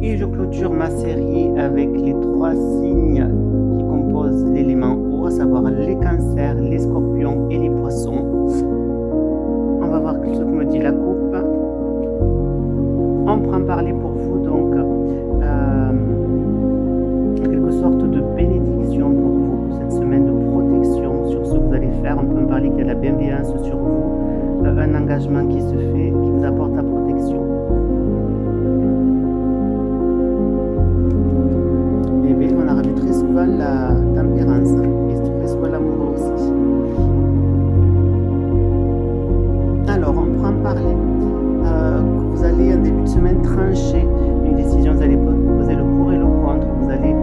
Et je clôture ma série avec les 3 signes qui composent l'élément eau, à savoir les cancers, les scorpions et les poissons. On va voir ce que me dit la coupe. On prend parler pour vous donc en quelque sorte de bénédiction pour vous, cette semaine de protection sur ce que vous allez faire. On peut me parler qu'il y a de la bienveillance sur vous, un engagement qui se fait, qui vous apporte la protection. Et bien, on a revu très souvent la tempérance et très souvent l'amour aussi. Alors, on prend parler que vous allez en début de semaine trancher une décision, vous allez poser le pour et le contre, vous allez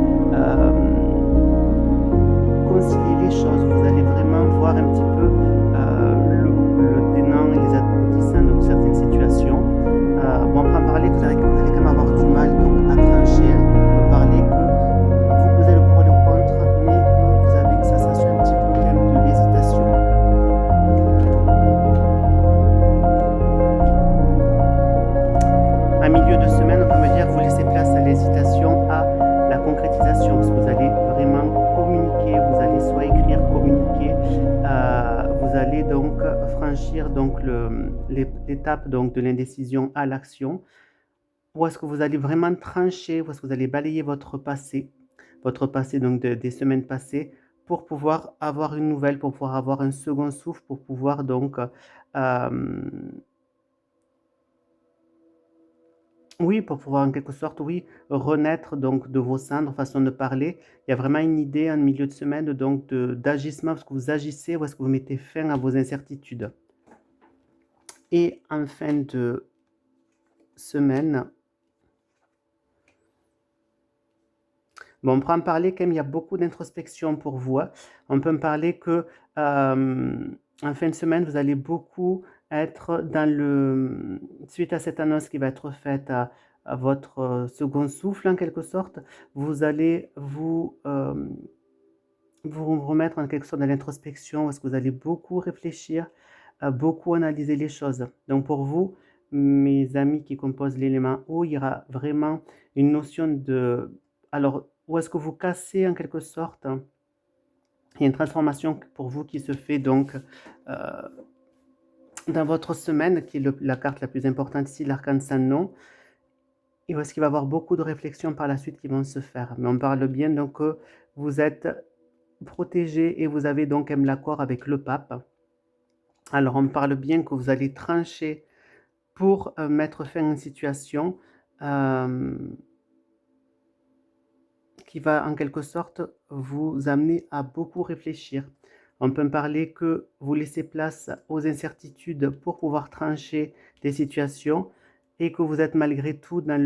concilier les choses, vous allez vraiment voir un petit peu le tenant et les aboutissants de certaines situations. Bon, on prend parler que vous allez quand même avoir du mal donc, à trancher, on peut parler que vous posez le pour et le contre, mais que vous avez une sensation un petit peu quand même d'hésitation. En milieu de semaine, on peut me dire que vous laissez place à l'hésitation, à la concrétisation, parce que vous allez vraiment communiquer, vous allez soit écrire, communiquer, vous allez donc franchir donc l'étape donc de l'indécision à l'action, ou est-ce que vous allez vraiment trancher, ou est-ce que vous allez balayer votre passé donc des semaines passées, pour pouvoir avoir une nouvelle, pour pouvoir avoir un second souffle, pour pouvoir donc oui, pour pouvoir en quelque sorte, oui, renaître donc de vos cendres, façon de parler. Il y a vraiment une idée en milieu de semaine donc d'agissement, est-ce que vous agissez ou est-ce que vous mettez fin à vos incertitudes. Et en fin de semaine, bon, on peut en parler quand même, il y a beaucoup d'introspection pour vous. On peut me parler que en fin de semaine, vous allez beaucoup être suite à cette annonce qui va être faite à votre second souffle en quelque sorte, vous allez vous remettre en quelque sorte dans l'introspection, parce que vous allez beaucoup réfléchir, beaucoup analyser les choses. Donc pour vous, mes amis qui composent l'élément eau, il y aura vraiment une notion de... Alors, où est-ce que vous cassez en quelque sorte? Il y a une transformation pour vous qui se fait donc dans votre semaine, qui est la carte la plus importante ici, l'arcane sans nom. Et où est-ce qu'il va y avoir beaucoup de réflexions par la suite qui vont se faire. Mais on parle bien donc que vous êtes protégé et vous avez donc l'accord avec le pape. Alors on parle bien que vous allez trancher pour mettre fin à une situation qui va en quelque sorte vous amener à beaucoup réfléchir. On peut me parler que vous laissez place aux incertitudes pour pouvoir trancher des situations et que vous êtes malgré tout dans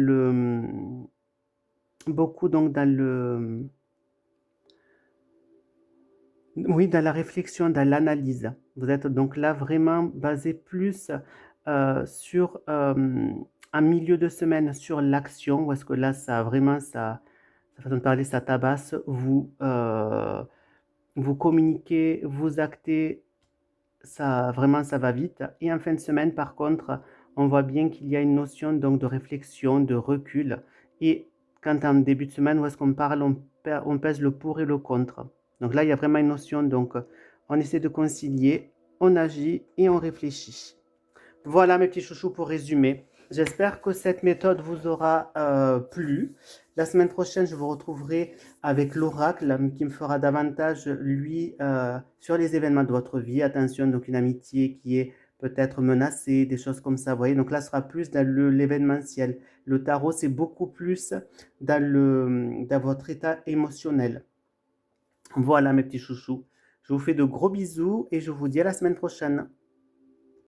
oui, dans la réflexion, dans l'analyse. Vous êtes donc là vraiment basé plus sur un milieu de semaine, sur l'action, parce que là, ça vraiment, sa façon de parler, ça tabasse, vous communiquez, vous actez, ça vraiment, ça va vite. Et en fin de semaine, par contre, on voit bien qu'il y a une notion donc de réflexion, de recul. Et quand en début de semaine, où est-ce qu'on parle, on pèse le pour et le contre. Donc là, il y a vraiment une notion, donc on essaie de concilier, on agit et on réfléchit. Voilà mes petits chouchous pour résumer. J'espère que cette méthode vous aura plu. La semaine prochaine, je vous retrouverai avec l'oracle qui me fera davantage, lui, sur les événements de votre vie. Attention, donc une amitié qui est peut-être menacée, des choses comme ça, vous voyez. Donc là, ce sera plus dans l'événementiel. Le tarot, c'est beaucoup plus dans votre état émotionnel. Voilà mes petits chouchous. Je vous fais de gros bisous et je vous dis à la semaine prochaine.